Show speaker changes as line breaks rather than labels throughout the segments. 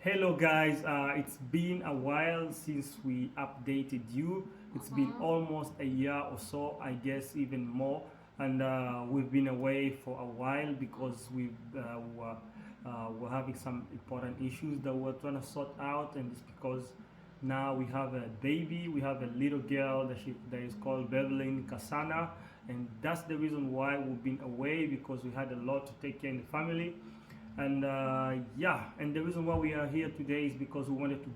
Hello guys, it's been a while since we updated you. It's been almost a year or so, I guess even more. And we've been away for a while because we're having some important issues that we're trying to sort out, and it's because now we have a baby. We have a little girl that is called Beverly Kasana, and that's the reason why we've been away, because we had a lot to take care in the family. And yeah, and the reason why we are here today is because we wanted to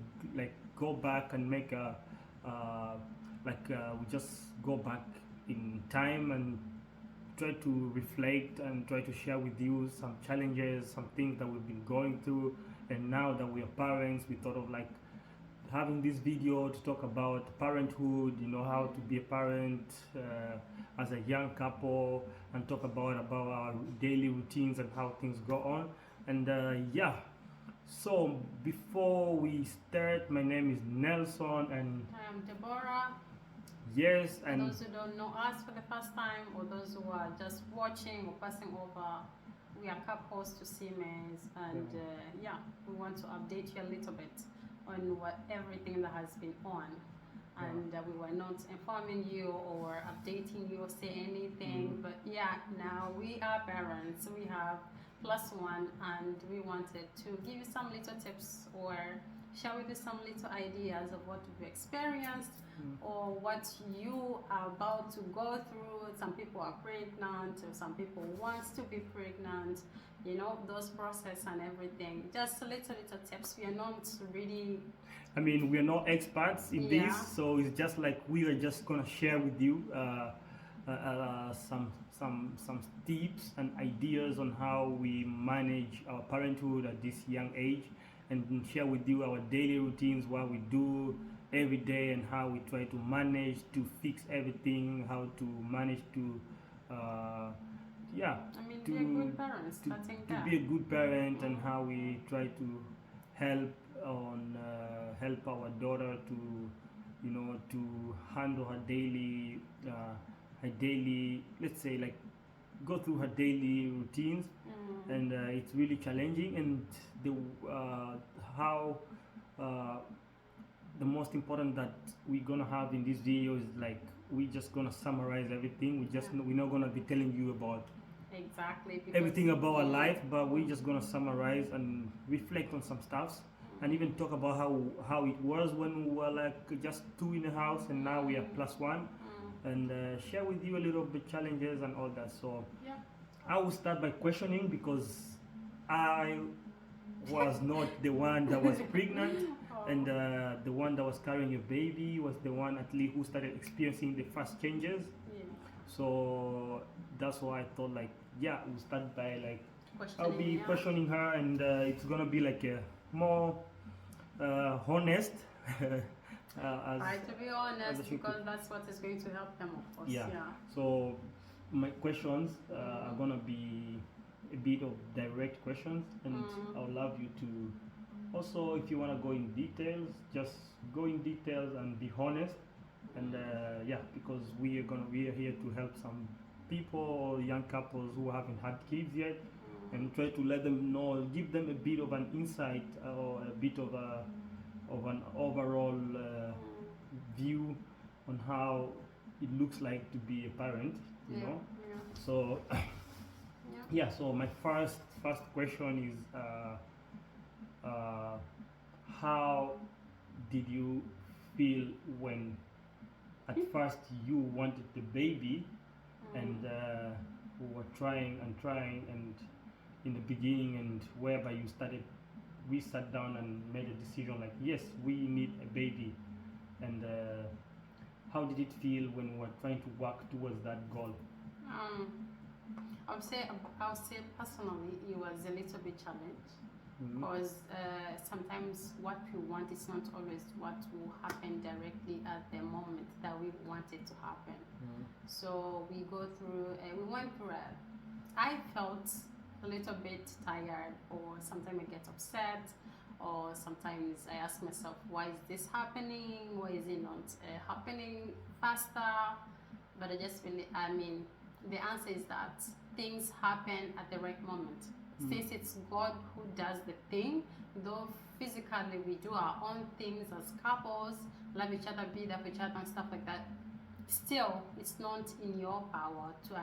go back and make a we just go back in time and try to reflect and try to share with you some challenges, some things that we've been going through. And now that we are parents, we thought of having this video to talk about parenthood, how to be a parent as a young couple, and talk about our daily routines and how things go on. And yeah, so before we start, my name is Nelson, and
I'm Deborah.
yes,
For
and
those who don't know us for the first time, or those who are just watching or passing over, we are couples to Siemens, and yeah, we want to update you a little bit on what everything that has been on. And we were not informing you or updating you or say anything, but yeah, now we are parents. We have +1, and we wanted to give you some little tips or share with you some little ideas of what we've experienced or what you are about to go through. Some people are pregnant, or some people wants to be pregnant, those process and everything. Just little tips. We are not really,
I mean, we are not experts in
yeah,
this, so it's just like we are just gonna share with you some tips and ideas on how we manage our parenthood at this young age, and share with you our daily routines, what we do every day, and how we try to manage to fix everything, how to manage to yeah,
I mean,
to
be a good parent,
to,
starting
to
there.
be a good parent, and how we try to help help our daughter to to handle her daily, let's say, like, go through her daily routines. And it's really challenging. And the how the most important that we're gonna have in this video is, like, we're just gonna summarize everything. We're not gonna be telling you about
Exactly.
everything about our life, but we're just gonna summarize and reflect on some stuffs, and even talk about how it was when we were like just two in the house, and now we are +1, and share with you a little bit challenges and all that. So
yeah.
I will start by questioning, because I was not the one that was pregnant, and the one that was carrying a baby was the one, at least, who started experiencing the first changes.
Yeah.
So that's why I thought, like, yeah, we'll start by, like, I'll
Questioning,
be
yeah.
questioning her, and it's gonna be like a more honest.
To be honest,
She
because
could.
that's what is going to help them, of course.
Yeah.
Yeah.
So my questions are gonna be a bit of direct questions, and I'll love you to also, if you wanna go in details, just go in details and be honest. And yeah, because we are here to help some people, young couples who haven't had kids yet, and try to let them know, give them a bit of an insight, or a bit of an overall view on how it looks like to be a parent, you
Yeah.
know.
Yeah.
So
Yeah.
yeah, so my first question is, how did you feel when at first you wanted the baby, and we were trying and trying, and in the beginning, and whereby we sat down and made a decision, like, yes, we need a baby. And how did it feel when we were trying to work towards that goal?
Um, I would say personally, it was a little bit challenge because sometimes what we want is not always what will happen directly at the moment that we want it to happen. So we went through I felt a little bit tired, or sometimes I get upset, or sometimes I ask myself, why is this happening? Why is it not happening faster? But I just really, I mean, the answer is that things happen at the right moment. Since it's God who does the thing, though physically we do our own things as couples, love each other, be there for each other and stuff like that, still it's not in your power to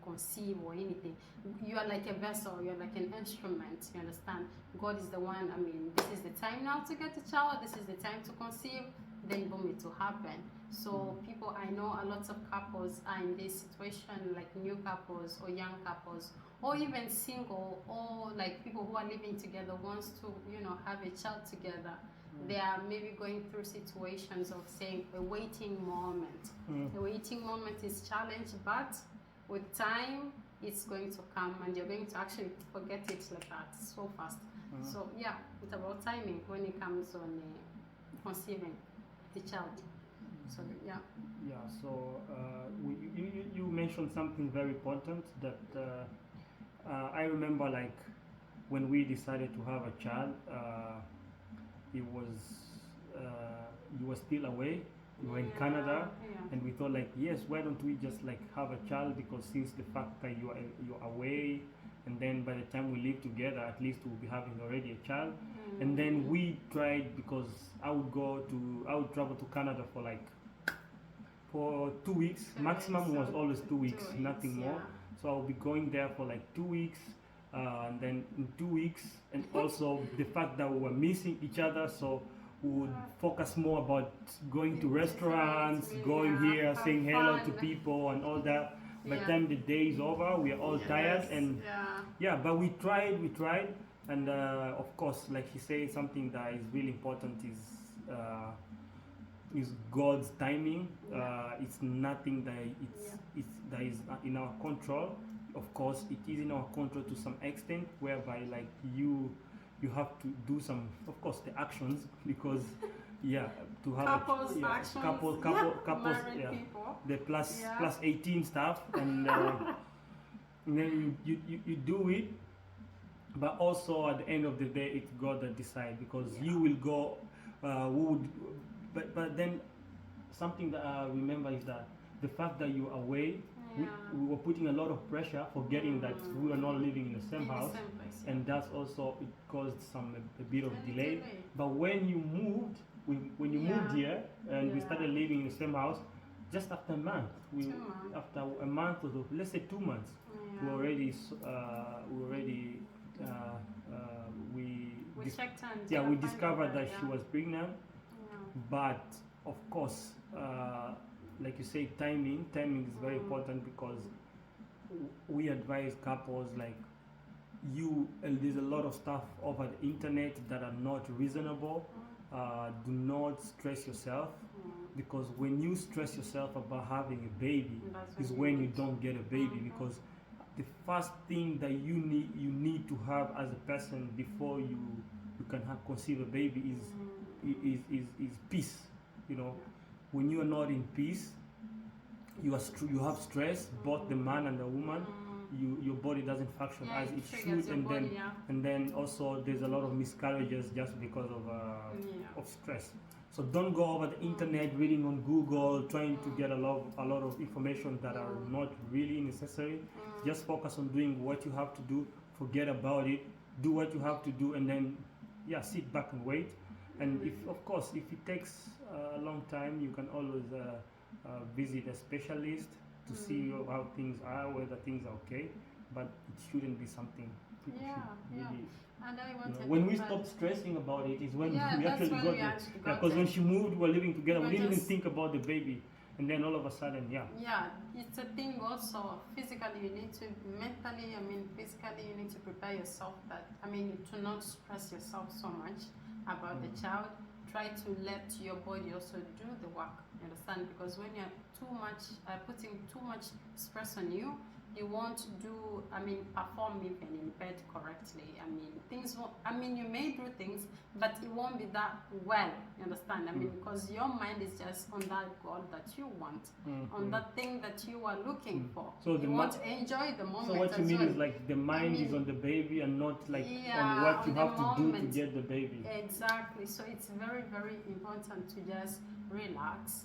conceive or anything. You are like a vessel, you're like an instrument, you understand? God is the one. This is the time now to get a child, this is the time to conceive, then boom, it will happen. So people, I know a lot of couples are in this situation, like new couples or young couples or even single, or like people who are living together wants to have a child together. They are maybe going through situations of saying a waiting moment. The waiting moment is challenge, but with time it's going to come and you're going to actually forget it like that so fast. So yeah, it's about timing when it comes on conceiving the child. So yeah.
So you mentioned something very important that I remember, like when we decided to have a child, it was you were still away, you were in Canada, and we thought like, yes, why don't we just like have a child, because since the fact that you're away, and then by the time we live together, at least we'll be having already a child. And then we tried, because I would travel to Canada for 2 weeks. Maximum was always 2 weeks, nothing more. So I'll be going there for like 2 weeks, and then in 2 weeks, and also the fact that we were missing each other, so we would focus more about going to restaurants, going here, saying hello to people and all that. By the time the day is over, we are all tired, and but we tried, and of course, like he said, something that is really important is God's timing. It's nothing that is in our control. Of course, it is in our control to some extent, whereby like you have to do some, of course, the actions, because to have
couples actions,
couples,
people,
the plus 18 stuff, and then you do it, but also at the end of the day, it's God that decides, because you will go. But then something that I remember is that the fact that you're away, we were putting a lot of pressure, forgetting that we were not living in the same house, and that's also, it caused a bit of delay. But when you moved, moved here and we started living in the same house, just after a month, after a month or so, let's say 2 months, we already
checked and
we discovered that she was pregnant. But of course, like you say, timing is very important, because we advise couples like there's a lot of stuff over the internet that are not reasonable. Do not stress yourself, because when you stress yourself about having a baby is when you don't get a baby, because the first thing that you need to have as a person before you can conceive a baby is peace. When you are not in peace, you have stress, both the man and the woman. Your body doesn't function as it should, and then also there's a lot of miscarriages just because of stress. So don't go over the internet, reading on Google, trying to get a lot of information that are not really necessary. Just focus on doing what you have to do. Forget about it. Do what you have to do, and then sit back and wait. And if it takes a long time, you can always visit a specialist to see how things are, whether things are okay. But it shouldn't be something people should really.
And I wanted
when we stopped stressing about it is when we actually got it. Because when she moved, we were living together. We didn't even think about the baby, and then all of a sudden,
it's a thing also. Physically, you need to, mentally, physically, you need to prepare yourself to not stress yourself so much about the child. Try to let your body also do the work. You understand? Because when you're putting too much stress on you, you won't do, perform even in bed correctly. Things won't, you may do things, but it won't be that well, you understand? Because your mind is just on that goal that you want, on that thing that you are looking for.
So
you want to enjoy the moment.
So what you mean is like the mind is on the baby and not like on what you have to do to get the baby.
Exactly. So it's very, very important to just relax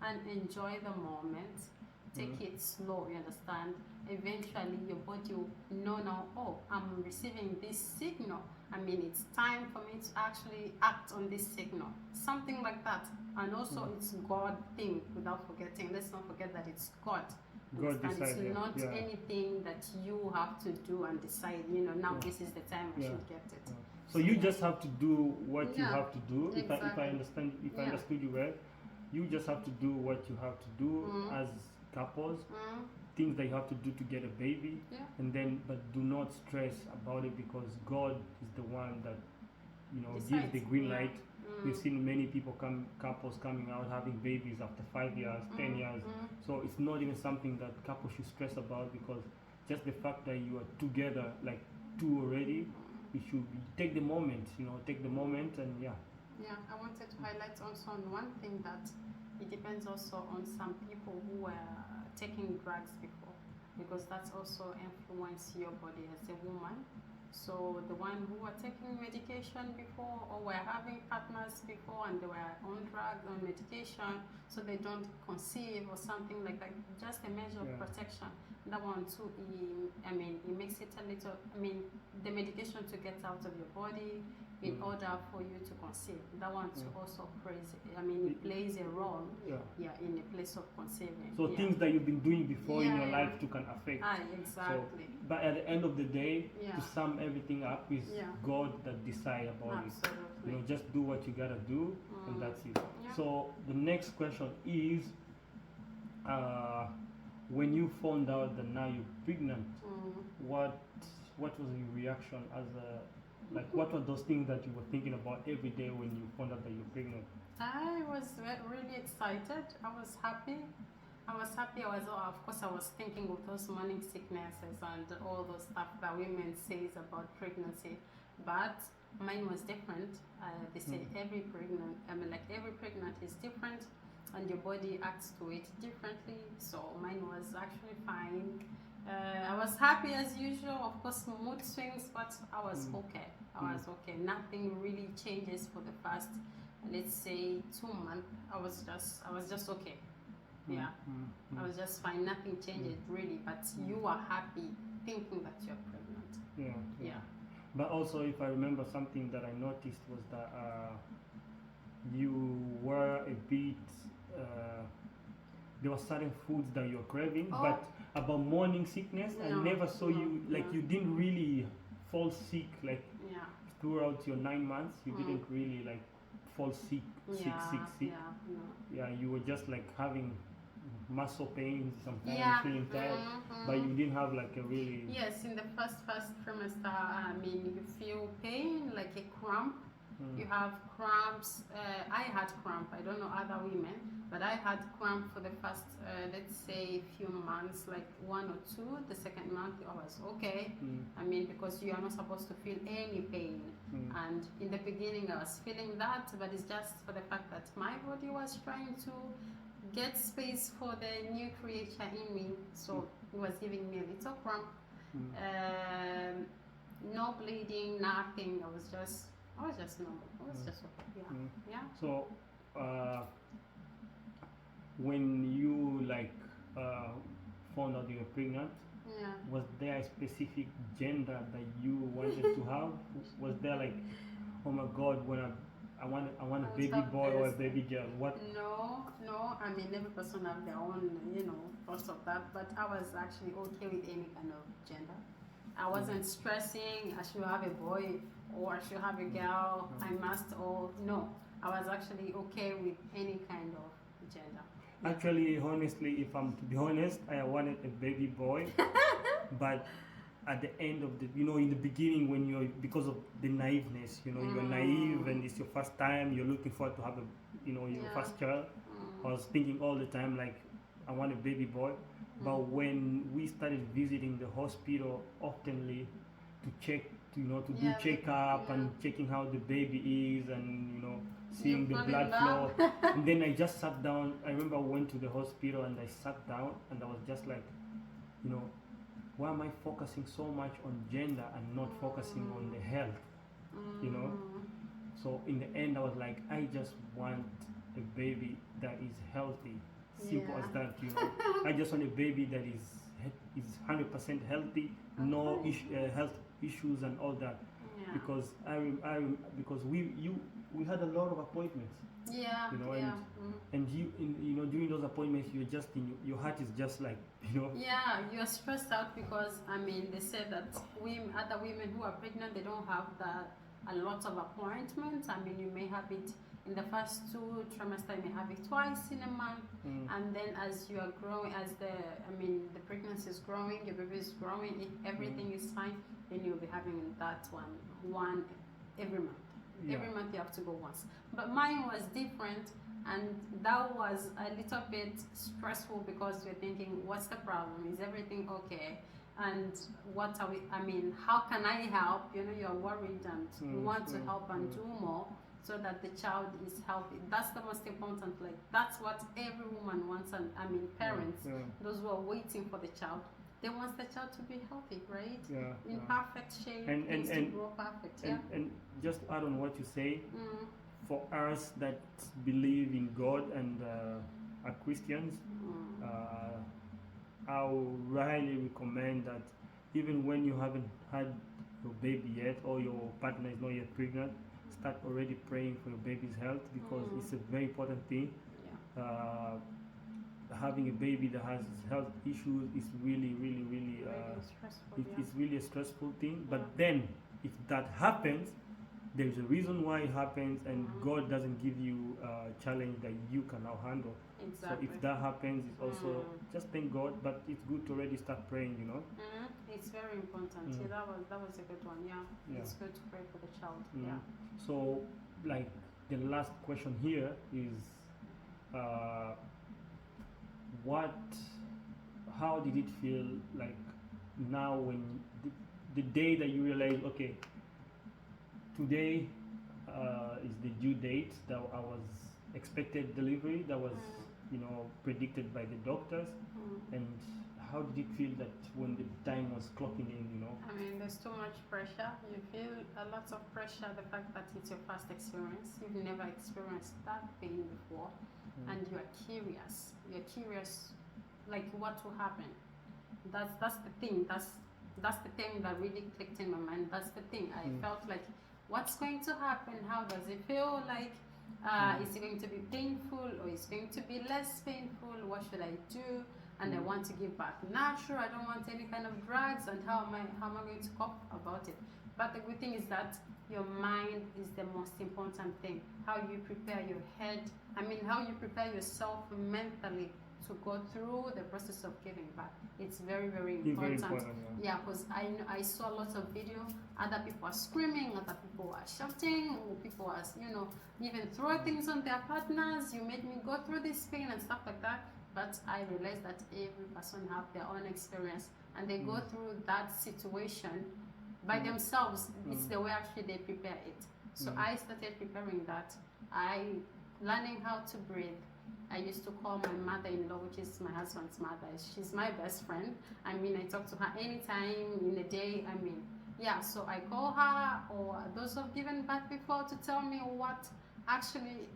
and enjoy the moment. take it slow, you understand? Eventually your body will know now, oh, I'm receiving this signal. I mean, it's time for me to actually act on this signal. Something like that. And also it's God thing, without forgetting. Let's not forget that it's God.
God
And it's
decided,
not anything that you have to do and decide, now this is the time I should get it.
So you just have to do what you have to do.
Exactly.
If I understood you well, you just have to do what you have to do as couples, things that you have to do to get a baby, and then but do not stress about it, because God is the one that gives the green light. We've seen many couples coming out having babies after 5 years, 10 years. So it's not even something that couples should stress about, because just the fact that you are together, like two already, you should take the moment, and
Yeah, I wanted to highlight also on one thing, that it depends also on some people who were taking drugs before, because that's also influence your body as a woman. So the one who were taking medication before, or were having partners before and they were on drugs, on medication, so they don't conceive or something like that, just a measure of protection. That one too, it makes it a little, the medication to get out of your body in order for you to conceive. That one too also plays a role in the place of conceiving.
So things that you've been doing before in your life too can affect.
Exactly.
So, but at the end of the day, to sum everything up, is God that decide about it. Just do what you gotta do, and that's it. So the next question is, when you found out that now you're pregnant, what was your reaction as a, like, what were those things that you were thinking about every day when you found out that you're pregnant?
I was really excited. I was happy. Of course, I was thinking of those morning sicknesses and all those stuff that women says about pregnancy, but mine was different. They say every pregnant is different, and your body acts to it differently. So mine was actually fine. I was happy as usual. Of course, mood swings, but I was okay. Nothing really changes for the first, let's say, 2 months. I was just okay. I was just fine. Nothing changes really, but you are happy thinking that you're pregnant. Yeah.
But also, if I remember, something that I noticed was that you were a bit. There were certain foods that you're craving, but about morning sickness, I never saw you like you didn't really fall sick like throughout your 9 months. You didn't really like fall sick. You were just like having muscle pains, sometimes feeling tired, but you didn't have like a really.
Yes, in the first trimester, you feel pain, like a cramp. You have cramps. I had cramp. I don't know other women, but I had cramp for the first, let's say, few months, like 1 or 2. The second month, I was okay. Because you are not supposed to feel any pain. And in the beginning, I was feeling that, but it's just for the fact that my body was trying to get space for the new creature in me. So it was giving me a little cramp. No bleeding, nothing. I was just normal. I was just okay.
So when you found out you were pregnant, was there a specific gender that you wanted to have? Was there like, oh my God, when I want a baby boy or a baby girl? What?
No. Every person have their own, thoughts of that. But I was actually okay with any kind of gender. I wasn't stressing. I should have a boy or I should have a girl. I must. Or no. I was actually okay with any kind of gender.
Actually, honestly, if I'm to be honest, I wanted a baby boy, but at the end of the, in the beginning, when you're, because of the naiveness, you're naive and it's your first time, you're looking forward to have your first child. I was thinking all the time, like, I want a baby boy. But when we started visiting the hospital oftenly to check, to do checkup and checking how the baby is and, seeing the blood flow. And then I just sat down. I remember I went to the hospital and I sat down and I was just like, why am I focusing so much on gender and not focusing on the health? So in the end, I was like, I just want a baby that is healthy. Simple as that, you know. I just want a baby that is 100% healthy, no health issues and all that.
Yeah.
Because because we had a lot of appointments.
Yeah.
You know,
Yeah.
and you know, during those appointments, you're just your heart is just like, you know.
Yeah, you're stressed out because I mean they say that other women who are pregnant, they don't have a lot of appointments. I mean, you may have it in the first 2 trimester, you may have it twice in a month, and then as you are growing, as the pregnancy is growing, your baby is growing, if everything is fine, then you'll be having that one every month.
Yeah.
Every month you have to go once. But mine was different, and that was a little bit stressful because you're thinking, what's the problem? Is everything okay? And what are we? I mean, how can I help? You know, you're worried and you want to help and do more so that the child is healthy. That's the most important. Like that's what every woman wants, and I mean, parents, those who are waiting for the child, they want the child to be healthy, right?
Yeah.
In perfect shape,
and
to grow perfect.
And just add on what you say. For us that believe in God and are Christians, I would highly recommend that even when you haven't had your baby yet or your partner is not yet pregnant, start already praying for your baby's health, because it's a very important thing. Having a baby that has health issues is really
stressful,
it's really a stressful thing. But then if that happens, there's a reason why it happens, and God doesn't give you a challenge that you can now handle.
Exactly.
So if that happens, it's also just thank God, but it's good to already start praying, you know.
It's very important. Yeah, that was a good one. Yeah. It's good to pray for the child. Yeah.
So, like, the last question here is, how did it feel like now when the day that you realize, okay, today is the due date that I was expected delivery, that was you know, predicted by the doctors, and how did it feel that when the time was clocking in, you know?
I mean, there's too much pressure. You feel a lot of pressure, the fact that it's your first experience. You've never experienced that pain before, and you're curious. You're curious, like what will happen. That's the thing. That's the thing that really clicked in my mind. That's the thing. I felt like, what's going to happen? How does it feel like? Is it going to be painful, or is it going to be less painful? What should I do? And I want to give back natural. I don't want any kind of drugs. And how am I going to cope about it? But the good thing is that your mind is the most important thing. How you prepare your head. I mean, how you prepare yourself mentally to go through the process of giving back. It's very, very important.
Very important,
yeah, because I saw lots of video. Other people are screaming, other people are shouting, or people are, you know, even throw things on their partners. You made me go through this pain and stuff like that. But I realized that every person have their own experience, and they go through that situation by themselves. It's the way actually they prepare it. So I started preparing that. Learning how to breathe. I used to call my mother-in-law, which is my husband's mother. She's my best friend. I mean, I talk to her anytime in the day. I mean, yeah, so I call her, or those who've given birth before, to tell me what actually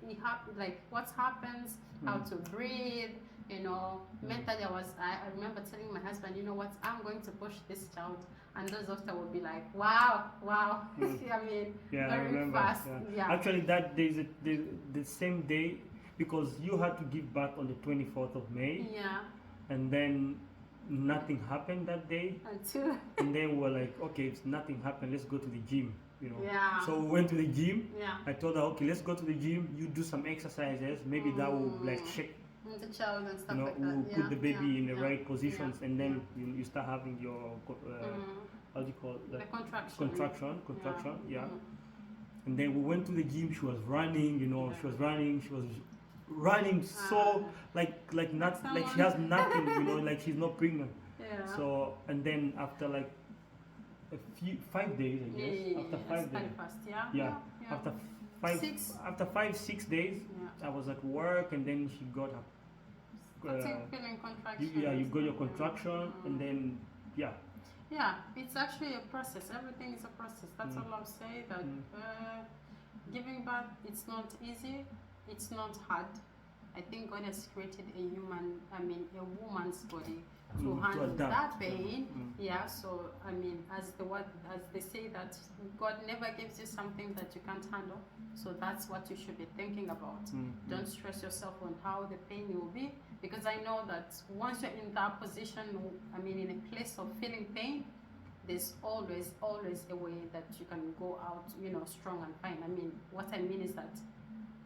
like what happens, how to breathe, you know. Mentally, I remember telling my husband, you know what, I'm going to push this child. And those after would be like, wow. I mean,
yeah,
very
I remember,
fast. Yeah.
Actually, that day, the same day, because you had to give birth on the 24th of May.
Yeah.
And then nothing happened that day. And then we were like, okay, if nothing happened, let's go to the gym, you know.
Yeah.
So we went to the gym.
Yeah.
I told her, okay, let's go to the gym. You do some exercises. Maybe that will like shake
the child and stuff,
you know,
like that.
we'll put the baby in the right positions,
Yeah.
and then you start having your how do you call it?
The contraction.
Yeah. And then we went to the gym. She was running, you know. She was running so like she has nothing, you know, like she's not pregnant.
Yeah.
So, and then after like 5 days, I guess. After 5 days.
Fast,
yeah. After 5-6 days, I was at work, and then she got her.
Feeling contraction.
You got your contraction, and then
Yeah, it's actually a process. Everything is a process. That's all I'll say. That giving birth, it's not easy. It's not hard. I think God has created a woman's body to
to
handle
adapt.
that pain. Yeah, so I mean, as they say that God never gives you something that you can't handle. So that's what you should be thinking about. Don't stress yourself on how the pain will be, because I know that once you're in that position, I mean, in a place of feeling pain, there's always a way that you can go out, you know, strong and fine. I mean, what I mean is that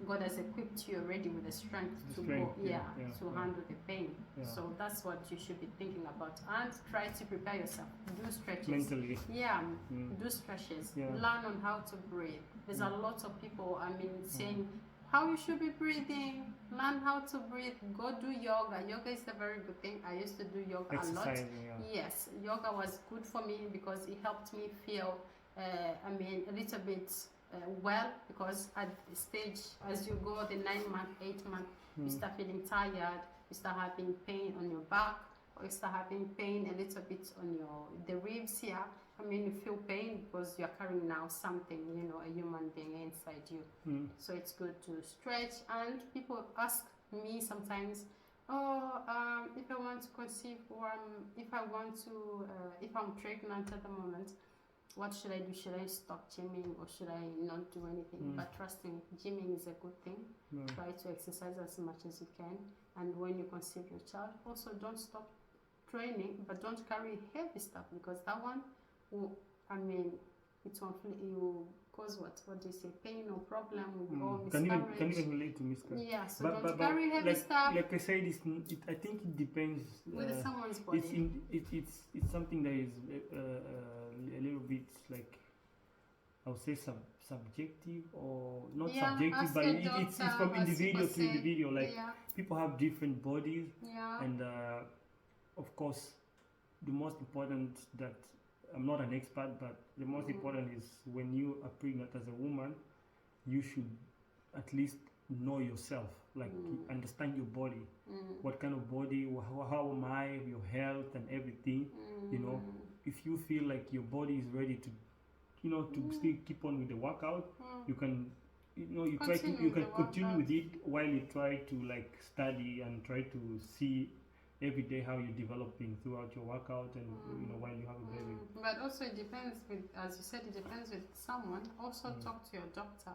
God has equipped you already with the strength to handle the pain.
Yeah.
So that's what you should be thinking about, and try to prepare yourself. Do stretches.
Mentally.
Yeah, do stretches.
Yeah.
Learn on how to breathe. There's a lot of people, I mean, saying how you should be breathing. Learn how to breathe. Go do yoga. Yoga is a very good thing. I used to do yoga a lot. Yes, yoga was good for me because it helped me feel, a little bit well, because at the stage, as you go the 9-month, 8-month, you start feeling tired, you start having pain on your back, or you start having pain a little bit on the ribs here. I mean, you feel pain because you're carrying now something, you know, a human being inside you. So it's good to stretch. And people ask me sometimes, if I want to conceive, or if I'm pregnant at the moment, what should I do? Should I stop gymming, or should I not do anything? But trust me, gymming is a good thing. Try to exercise as much as you can. And when you conceive your child, also don't stop training, but don't carry heavy stuff, because that one will, it will cause what do you say, pain or problem, or miscarriage.
Can even lead to miscarriage.
Yeah, so don't carry heavy stuff.
Like I said, I think it depends.
With someone's body.
It's something that is a little bit like, I would say subjective, or not subjective, but it's from individual to individual. Like people have different bodies, and of course, the most important, that I'm not an expert, but the most important is when you are pregnant as a woman, you should at least know yourself, like understand your body, what kind of body, how am I, your health and everything. You know, if you feel like your body is ready to, you know, to still keep on with the workout, you can, you know, you can continue with it while you try to like study and try to see every day how you're developing throughout your workout, and you know, while you have a baby.
But also it depends with, as you said, it depends with someone. Also talk to your doctor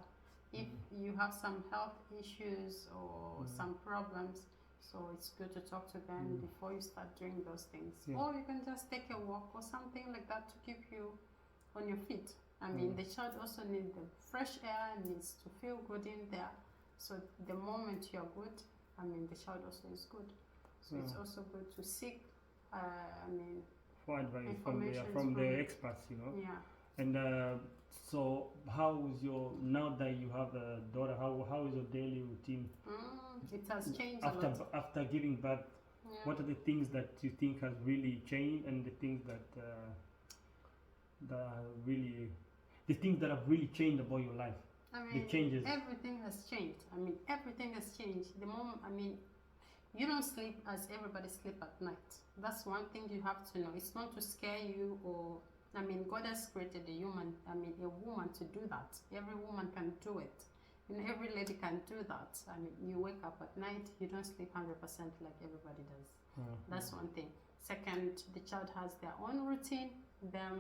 if you have some health issues or some problems. So it's good to talk to them before you start doing those things. Or you can just take a walk or something like that to keep you on your feet. I mean, the child also needs the fresh air, needs to feel good in there. So the moment you're good, I mean, the child also is good. So it's also good to seek,
for advice from the experts, you know.
Yeah.
And so, how is now that you have a daughter? How is your daily routine?
It has changed a lot.
After giving birth. What are the things that you think has really changed, and the things that have really changed about your life?
I mean,
the changes.
Everything has changed. I mean, everything has changed. The moment, you don't sleep as everybody sleep at night. That's one thing you have to know. It's not to scare you, or God has created a woman to do that. Every woman can do it. Every lady can do that. You wake up at night, you don't sleep 100% like everybody does. That's one thing. Second, the child has their own routine. They're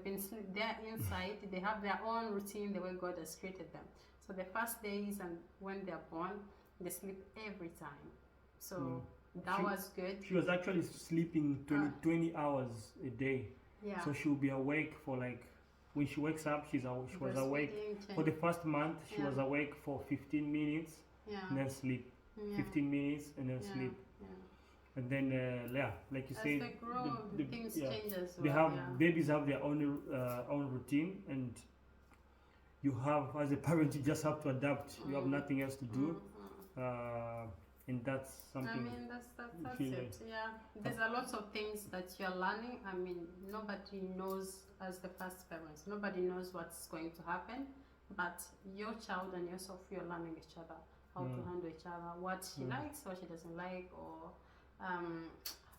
inside, they have their own routine the way God has created them. So the first days and when they're born, they sleep every time. So that was good.
She was actually sleeping 20 hours a day.
Yeah.
So she'll be awake for when she wakes up, she was awake. For the first month, she was awake for 15 minutes and then sleep. 15 minutes and then sleep.
Yeah.
And then, like you say,
they grow, things change as well.
Babies have their own routine, and you have, as a parent, you just have to adapt. You have nothing else to do. And that's something.
That's it. Yeah, there's a lot of things that you're learning. Nobody knows, as the first parents, nobody knows what's going to happen. But your child and yourself, you're learning each other, how to handle each other, what she likes, what she doesn't like, or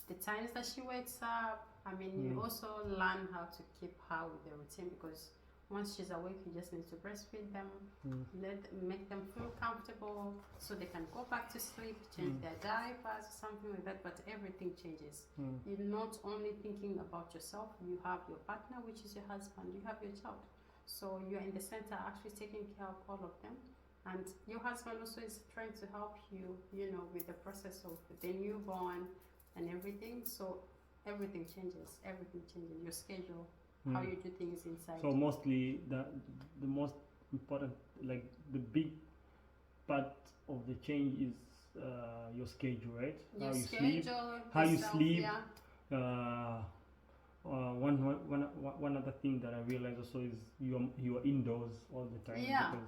the times that she wakes up. You also learn how to keep her with the routine, because Once she's awake, you just need to breastfeed them, make them feel comfortable so they can go back to sleep, change their diapers, something like that. But everything changes. You're not only thinking about yourself, you have your partner, which is your husband, you have your child. So you're in the center actually taking care of all of them. And your husband also is trying to help you, you know, with the process of the newborn and everything. So everything changes. Your schedule, how you do things inside.
So mostly the most important, like the big part of the change is your schedule, right?
Your
how you
schedule,
sleep, how you sleep.
Yeah.
One other thing that I realized also is you're indoors all the time.
Yeah.
Because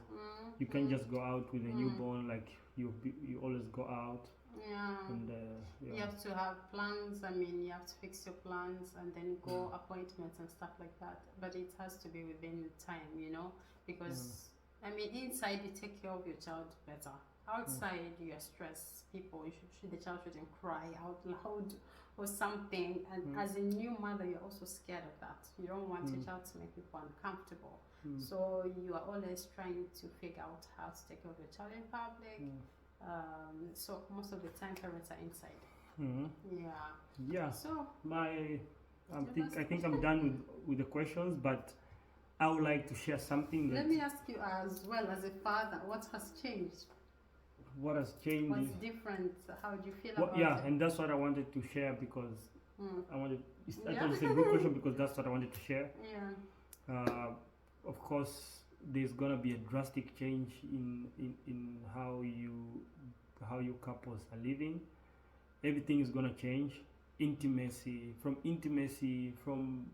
you can't just go out with a newborn, like you always go out.
Yeah.
And
you have to have plans. I mean, you have to fix your plans and then go appointments and stuff like that. But it has to be within time, you know, because I mean, inside you take care of your child better. Outside you are stressed. The child shouldn't cry out loud or something. And as a new mother, you're also scared of that. You don't want your child to make people uncomfortable. So you are always trying to figure out how to take care of your child in public. So most of the time parents are inside. Yeah. So I think I'm done with the questions, but I would like to share something. Let me ask you as well, as a father, what has changed?
What has changed?
What's different? How do you feel about it?
Yeah, and that's what I wanted to share because I wanted. It's a good question because that's what I wanted to share.
Yeah.
Of course, there's gonna be a drastic change in how you couples are living. Everything is gonna change. Intimacy, from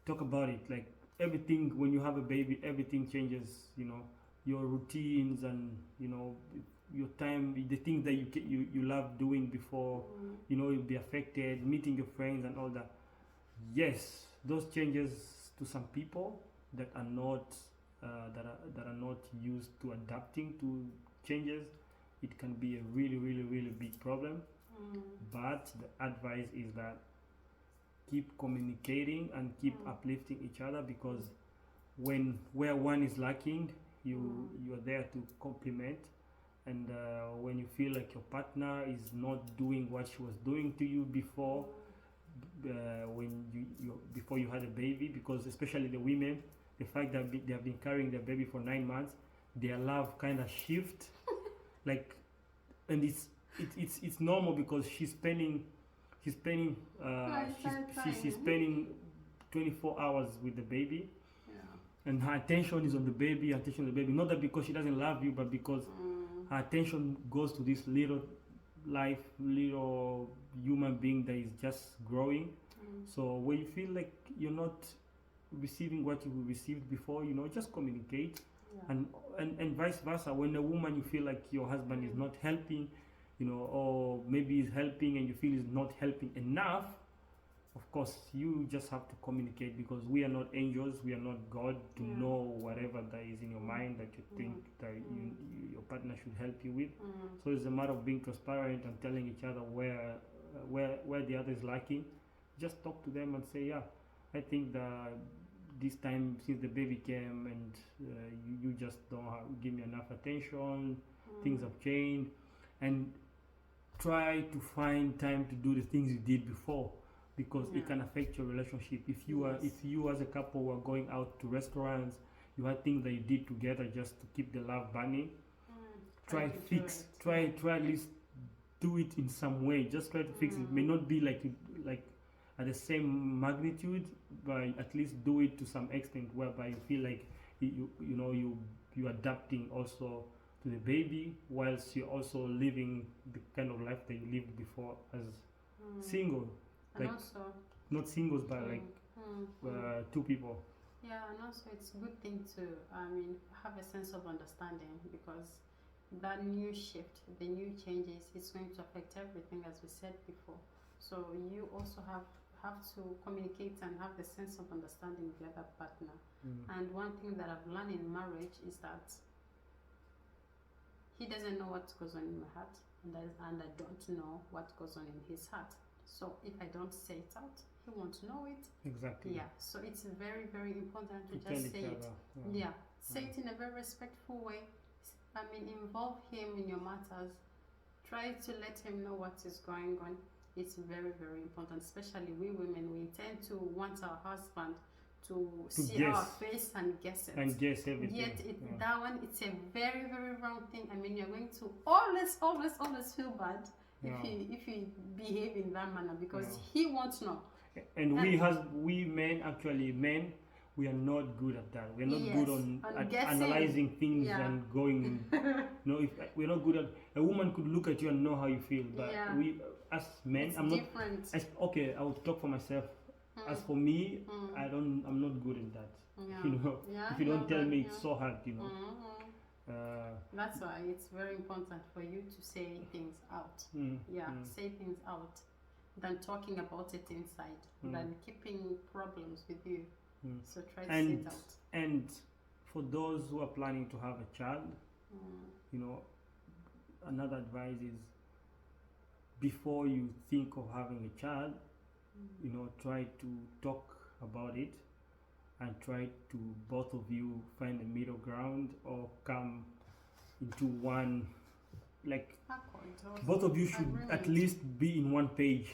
talk about it, like everything. When you have a baby, everything changes. You know, your routines and your time, the things that you love doing before, you'll be affected. Meeting your friends and all that. Yes, those changes to some people that are not used to adapting to changes, it can be a really, really, really big problem. But the advice is that keep communicating and keep uplifting each other, because where one is lacking, you are there to complement. And when you feel like your partner is not doing what she was doing to you before, when before you had a baby, because especially the women, the fact that they have been carrying their baby for 9 months, their love kind of shift, like, and it's normal because she's spending 24 hours with the baby, and her attention is on the baby. Not that because she doesn't love you, but because her attention goes to this little human being that is just growing. So when you feel like you're not receiving what you received before, just communicate. And vice versa. When a woman, you feel like your husband is not helping, or maybe he's helping and you feel he's not helping enough, of course you just have to communicate, because we are not angels, we are not God to know whatever that is in your mind that you think that your partner should help you with. So it's a matter of being transparent and telling each other where the other is lacking. Just talk to them and say, I think that this time since the baby came and you just don't give me enough attention, things have changed, and try to find time to do the things you did before, because it can affect your relationship. If you as a couple were going out to restaurants, you had things that you did together just to keep the love burning, try at least do it in some way. Just try to fix it. It may not be like at the same magnitude, but at least do it to some extent whereby you feel like you're adapting also to the baby, whilst you're also living the kind of life that you lived before as single, like not singles, but two people.
Yeah, and also it's a good thing to have a sense of understanding, because that new shift, the new changes, it's going to affect everything, as we said before. So you also have to communicate and have the sense of understanding with the other partner. And one thing that I've learned in marriage is that he doesn't know what goes on in my heart, and I don't know what goes on in his heart. So if I don't say it out, he won't know it.
Exactly.
Yeah. So it's very, very important to
tell
just
each
say it.
other.
Yeah. Say it in a very respectful way. I mean, involve him in your matters. Try to let him know what is going on. It's very, very important. Especially we women, we tend to want our husband to see
guess.
our face and guess it.
And guess everything.
Yet that one, it's a very, very wrong thing. I mean, you're going to always feel bad if you behave in that manner, because he won't know.
And we men, we are not good at that. We're not good on analyzing things and going. If we're not good at, a woman could look at you and know how you feel, but we as men,
it's
I'm
different.
not. Okay, I will talk for myself. As for me, I'm not good at that. If you don't tell me, it's so hard.
That's why it's very important for you to say things out. Say things out than talking about it inside, than keeping problems with you. So try to say it out.
And for those who are planning to have a child, another advice is, before you think of having a child, try to talk about it and try to both of you find a middle ground or come into one, like both of you should at least be in one page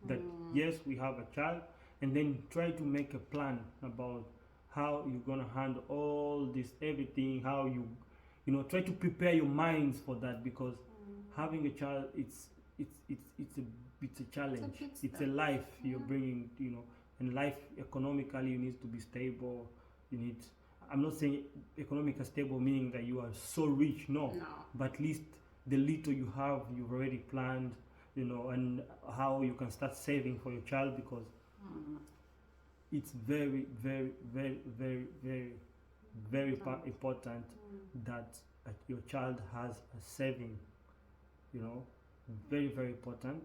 that yes, we have a child, and then try to make a plan about how you're gonna handle all this, everything, how you try to prepare your minds for that, because having a child, it's a challenge. It's a life you're bringing, and life economically, you need to be stable. I'm not saying economically stable meaning that you are so rich, no. But at least the little you have, you've already planned, and how you can start saving for your child, because it's very, very, very, very, very, very important that your child has a saving, very, very important.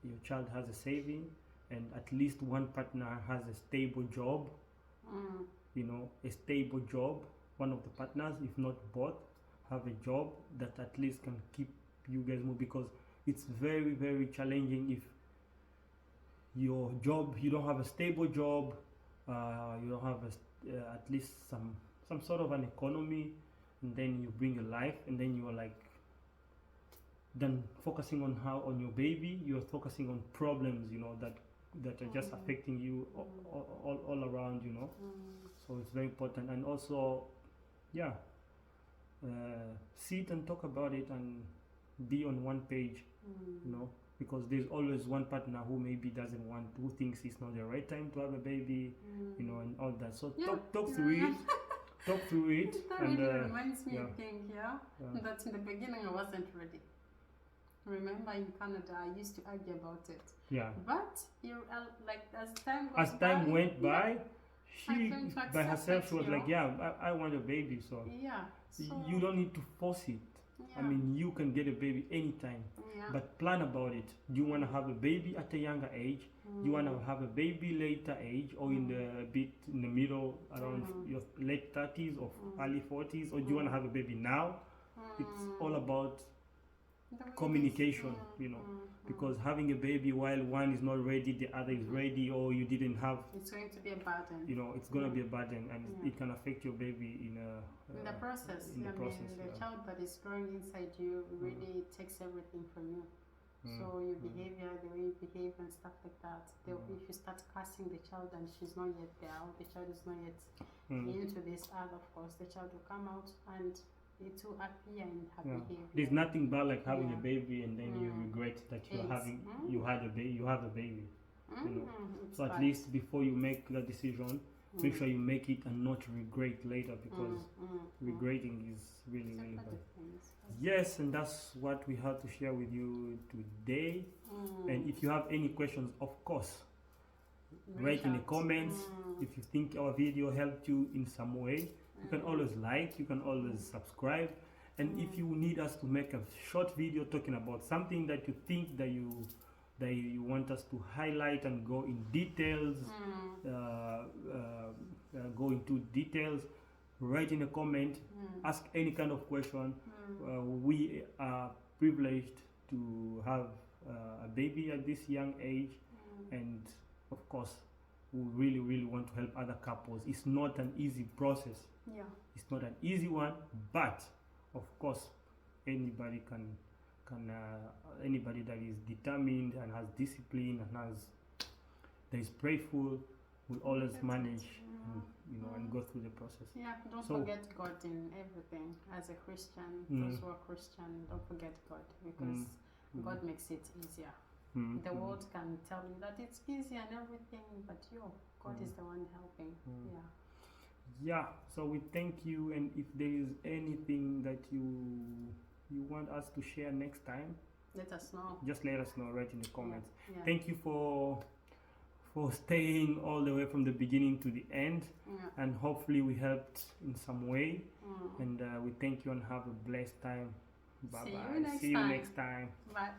Your child has a saving, and at least one partner has a stable job, a stable job. One of the partners, if not both, have a job that at least can keep you guys moving, because it's very, very challenging if your job, you don't have a stable job, you don't have at least some sort of an economy, and then you bring a life, and then you are like, then focusing on your baby, you're focusing on problems, that are just affecting you all around, So it's very important. And also, sit and talk about it and be on one page, because there's always one partner who maybe who thinks it's not the right time to have a baby, and all that. So talk through it. Talk through it.
That
and
really reminds me of thing, that in the beginning I wasn't ready. Remember, in Canada, I used to argue about it.
Yeah.
But as time
went by, she by herself, she was like, I want a baby, so you don't need to force it. I mean, you can get a baby anytime, but plan about it. Do you want to have a baby at a younger age? Do you want to have a baby later age, or in the middle, around your late 30s or early 40s, or do you want to have a baby now? It's all about communication, because having a baby while one is not ready, the other is ready, or you didn't have,
it's going to be a burden.
It's going to be a burden, and it can affect your baby in
the process. The child that is growing inside you really takes everything from you. So your behavior, the way you behave and stuff like that. If you start cursing the child and she's not yet there, or the child is not yet into this earth, of course, the child will come out and it will appear in her behavior.
There's nothing bad like having a baby and then you regret that you have a baby. So at least before you make that decision, make sure you make it and not regret later, because regretting is really, really bad. Yes, and that's what we had to share with you today. And if you have any questions, of course, write in the comments. If you think our video helped you in some way, you can always like, you can always subscribe. And if you need us to make a short video talking about something that you think that you want us to highlight and go in details, write in a comment, ask any kind of question. We are privileged to have a baby at this young age, and of course we really want to help other couples. It's not an easy process.
Yeah.
It's not an easy one, but of course anybody can anybody that is determined and has discipline and that is prayerful will always manage and go through the process.
Yeah, don't forget God in everything. As a Christian, those who are Christian, don't forget God, because God makes it easier. The world can tell you that it's easy and everything, but God is the one helping.
Yeah, so we thank you, and if there is anything that you want us to share next time,
let us know.
Just let us know right in the comments.
Yeah.
Thank you for staying all the way from the beginning to the end, and hopefully we helped in some way. And we thank you and have a blessed time. Bye bye. See you next time.
Bye.